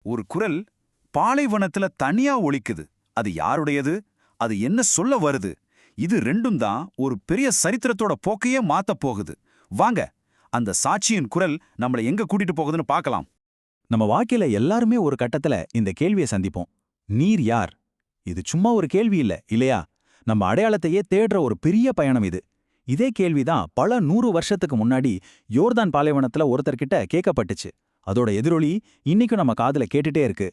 ஒரு குரல் பாலைவனத்துல தனியா ஒலிக்குது. அது யாருடையது? அது என்ன சொல்ல வருது? இது ரெண்டும் தான் ஒரு பெரிய சரித்திரத்தோட போக்கையே மாத்தப் போகுது. வாங்க, அந்த சாட்சியின் குரல் நம்மள எங்க கூட்டிட்டு போகுதுன்னு பார்க்கலாம். நம்ம வாழ்க்கையில எல்லாருமே ஒரு கட்டத்துல இந்த கேள்வியை சந்திப்போம். நீர் யார்? இது சும்மா ஒரு கேள்வி இல்ல, இல்லையா? நம்ம அடையாளத்தையே தேடுற ஒரு பெரிய பயணம் இது. இதே கேள்விதான் பல 100 வருஷத்துக்கு முன்னாடி யோர்தான் பாலைவனத்துல ஒருத்தர்கிட்ட கேட்கப்பட்டுச்சு. அதோட எதிரொலி இன்னைக்கும் நம்ம காதுல கேட்டுட்டே இருக்கு.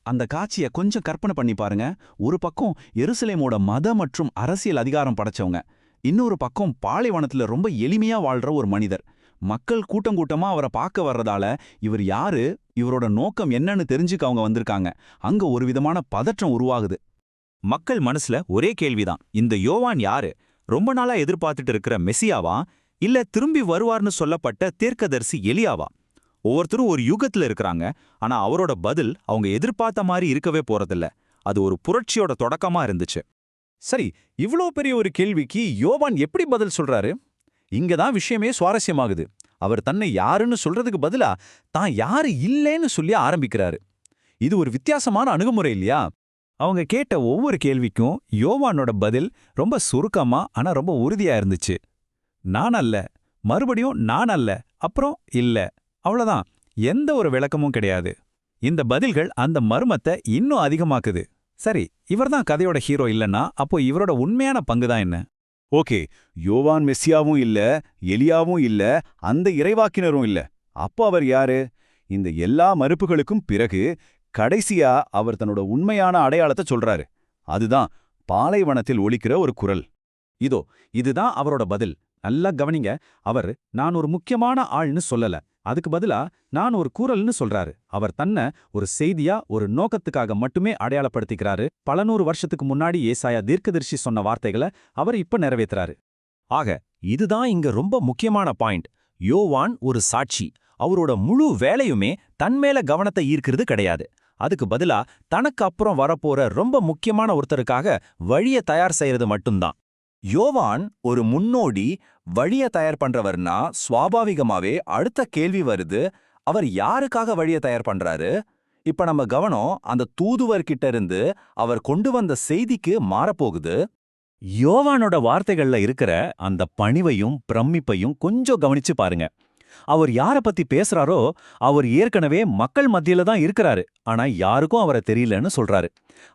அந்த காட்சிய கொஞ்சம் கற்பனை பண்ணி பாருங்க. ஒரு பக்கம் எருசலேமோட மத மற்றும் அரசியல் அதிகாரம் படைச்சவங்க, இன்னொரு பக்கம் பாலைவனத்துல ரொம்ப எளிமையா வாழ்ற ஒரு மனிதர். மக்கள் கூட்டம் கூட்டமா அவரை பார்க்க வர்றதால இவர் யாரு, இவரோட நோக்கம் என்னன்னு தெரிஞ்சுக்க அவங்க வந்திருக்காங்க. அங்க ஒரு விதமான பதற்றம் உருவாகுது. மக்கள் மனசுல ஒரே கேள்விதான், இந்த யோவான் யாரு? ரொம்ப நாளா எதிர்பார்த்துட்டு இருக்கிற மெசியாவா, இல்ல திரும்பி வருவார்னு சொல்லப்பட்ட தீர்க்கதரிசி எலியாவா? ஒவ்வொருத்தரும் ஒரு யுகத்துல இருக்கிறாங்க. ஆனா அவரோட பதில் அவங்க எதிர்பார்த்த மாதிரி இருக்கவே போறதில்ல. அது ஒரு புரட்சியோட தொடக்கமா இருந்துச்சு. சரி, இவ்ளோ பெரிய ஒரு கேள்விக்கு யோவான் எப்படி பதில் சொல்றாரு? இங்கதான் விஷயமே சுவாரஸ்யமாகுது. அவர் தன்னை யாருன்னு சொல்றதுக்கு பதிலா தான் யாரு இல்லேன்னு சொல்லி ஆரம்பிக்கிறாரு. இது ஒரு வித்தியாசமான அணுகுமுறை இல்லையா? அவங்க கேட்ட ஒவ்வொரு கேள்விக்கும் யோவானோட பதில் ரொம்ப சுருக்கமா ஆனா ரொம்ப உறுதியா இருந்துச்சு. நான் அல்ல, மறுபடியும் நான் அல்ல, அப்புறம் இல்ல, அவ்வளவுதான். எந்த ஒரு விளக்கமும் கிடையாது. இந்த பதில்கள் அந்த மர்மத்தை இன்னும் அதிகமாக்குது. சரி, இவர்தான் கதையோட ஹீரோ இல்லைன்னா அப்போ இவரோட உண்மையான பங்குதான் என்ன? ஓகே, யோவான் மெஸ்ஸியாவும் இல்ல, எலியாவும் இல்ல, அந்த இறைவாக்கினரும் இல்ல. அப்போ அவர் யாரு? இந்த எல்லா மறுப்புகளுக்கும் பிறகு கடைசியா அவர் தன்னோட உண்மையான அடையாளத்தை சொல்றாரு. அதுதான் பாலைவனத்தில் ஒலிக்கிற ஒரு குரல். இதுதான் அவரோட பதில். நல்லா கவனிங்க. அவர் நான் ஒரு முக்கியமான ஆள்னு சொல்லல. அதுக்கு பதிலா நான் ஒரு குரல்னு சொல்றாரு. அவர் தன்னை ஒரு செய்தியா, ஒரு நோக்கத்துக்காக மட்டுமே அடையாளப்படுத்திக்கிறாரு. பல 100 வருஷத்துக்கு முன்னாடி ஏசாயா தீர்க்கதரிசி சொன்ன வார்த்தைகளை அவர் இப்ப நிறைவேத்துறாரு. ஆக இதுதான் இங்க ரொம்ப முக்கியமான பாயிண்ட். யோவான் ஒரு சாட்சி. அவரோட முழு வேலையுமே தன்மேல கவனத்தை ஈர்க்கிறது கிடையாது. அதுக்கு பதிலா தனக்கு அப்புறம் வரப்போற ரொம்ப முக்கியமான ஒருத்தருக்காக வழிய தயார் செய்யறது மட்டும்தான். யோவான் ஒரு முன்னோடி, வழிய தயார் பண்றவர்னா சுவாபாவிகமாவே அடுத்த கேள்வி வருது, அவர் யாருக்காக வழிய தயார் பண்றாரு? இப்ப நம்ம கவனம் அந்த தூதுவர்கிட்ட இருந்து அவர் கொண்டு வந்த செய்திக்கு மாறப்போகுது. யோவானோட வார்த்தைகள்ல இருக்கிற அந்த பணிவையும் பிரமிப்பையும் கொஞ்சம் கவனிச்சு பாருங்க. அவர் யார பத்தி பேசுறாரோ அவர் ஏற்கனவே மக்கள் மத்தியில தான் இருக்கிறாரு, ஆனா யாருக்கும் அவரை தெரியலன்னு சொல்றாரு.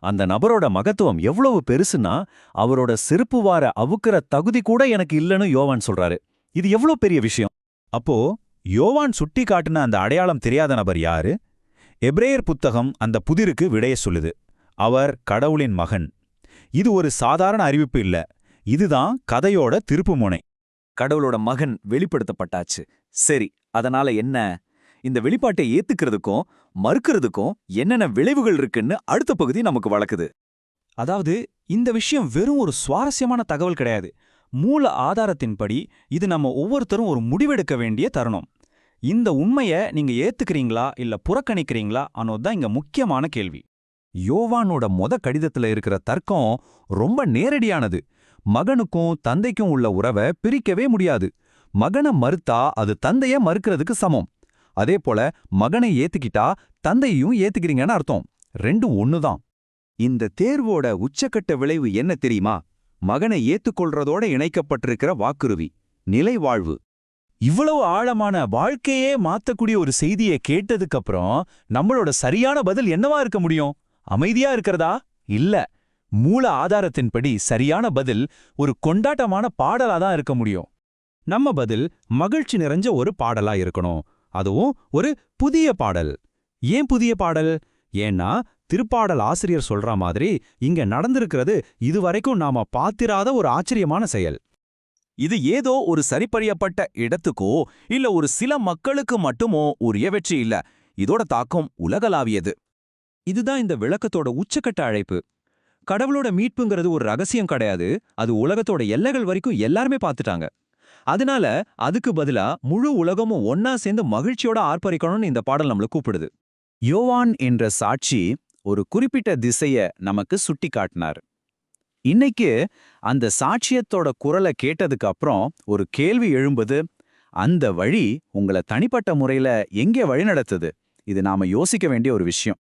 அந்த நபரோட மகத்துவம் எவ்வளவு பெருசுன்னா அவரோட செருப்பு வார அவுக்கிற தகுதி கூட எனக்கு இல்லைன்னு யோவான் சொல்றாரு. இது எவ்வளவு பெரிய விஷயம். அப்போ யோவான் சுட்டி காட்டுன அந்த அடையாளம் தெரியாத நபர் யாரு? எபிரேயர் புத்தகம் அந்த புதிருக்கு விடைய சொல்லுது. அவர் கடவுளின் மகன். இது ஒரு சாதாரண அறிவிப்பு இல்ல, இதுதான் கதையோட திருப்புமுனை. கடவுளோட மகன் வெளிப்படுத்தப்பட்டாச்சு. சரி, அதனால என்ன? இந்த வெளிப்பாட்டை ஏத்துக்கிறதுக்கும் மறுக்கிறதுக்கும் என்னென்ன விளைவுகள் இருக்குன்னு அடுத்த பகுதி நமக்கு வளக்குது. அதாவது இந்த விஷயம் வெறும் ஒரு சுவாரஸ்யமான தகவல் கிடையாது. மூல ஆதாரத்தின்படி இது நம்ம ஒவ்வொருத்தரும் ஒரு முடிவெடுக்க வேண்டிய தருணம். இந்த உண்மையை நீங்க ஏத்துக்கிறீங்களா இல்ல புறக்கணிக்கிறீங்களா ಅನ್ನೋதுதான் இங்க முக்கியமான கேள்வி. யோவானோட கடிதத்துல இருக்கிற தர்க்கம் ரொம்ப நேரடியானது. மகனுக்கும் தந்தைக்கும் உள்ள உறவை பிரிக்கவே முடியாது. மகனை மறுத்தா அது தந்தைய மறுக்கிறதுக்கு சமம். அதே போல மகனை ஏத்துக்கிட்டா தந்தையும் ஏத்துக்கிறீங்கன்னு அர்த்தம். ரெண்டும் ஒண்ணுதான். இந்த தேர்வோட உச்சக்கட்ட விளைவு என்ன தெரியுமா? மகனை ஏத்துக்கொள்றதோட இணைக்கப்பட்டிருக்கிற வாக்குறுதி, நிலை வாழ்வு. இவ்வளவு ஆழமான வாழ்க்கையே மாத்தக்கூடிய ஒரு செய்தியை கேட்டதுக்கு அப்புறம் நம்மளோட சரியான பதில் என்னவா இருக்க முடியும்? அமைதியா இருக்கிறதா? இல்ல. மூல ஆதாரத்தின்படி சரியான பதில் ஒரு கொண்டாட்டமான பாடலா தான் இருக்க முடியும். நம்ம பதில் மகிழ்ச்சி நிறைஞ்ச ஒரு பாடலா இருக்கணும். அதுவும் ஒரு புதிய பாடல். ஏன் புதிய பாடல்? ஏன்னா திருப்பாடல் ஆசிரியர் சொல்ற மாதிரி இங்க நடந்திருக்கிறது இதுவரைக்கும் நாம பாத்திராத ஒரு ஆச்சரியமான செயல். இது ஏதோ ஒரு சரிபறியப்பட்ட இடத்துக்கோ இல்ல ஒரு சில மக்களுக்கு மட்டுமோ உரிய வெற்றி இல்ல. இதோட தாக்கம் உலகளாவியது. இதுதான் இந்த விளக்கத்தோட உச்சக்கட்ட அழைப்பு. கடவுளோட மீட்புங்கிறது ஒரு ரகசியம் கிடையாது. அது உலகத்தோட எல்லைகள் வரைக்கும் எல்லாருமே பார்த்துட்டாங்க. அதனால அதுக்கு பதிலா முழு உலகமும் ஒன்னா சேர்ந்து மகிழ்ச்சியோட ஆர்ப்பரிக்கணும்னு இந்த பாடல் நம்மள கூப்பிடுது. யோவான் என்ற சாட்சி ஒரு குறிப்பிட்ட திசைய நமக்கு சுட்டி காட்டினார். இன்னைக்கு அந்த சாட்சியத்தோட குரலை கேட்டதுக்கு அப்புறம் ஒரு கேள்வி எழும்புது. அந்த வழி உங்களை தனிப்பட்ட முறையில எங்கே வழிநடத்துது? இது நாம யோசிக்க வேண்டிய ஒரு விஷயம்.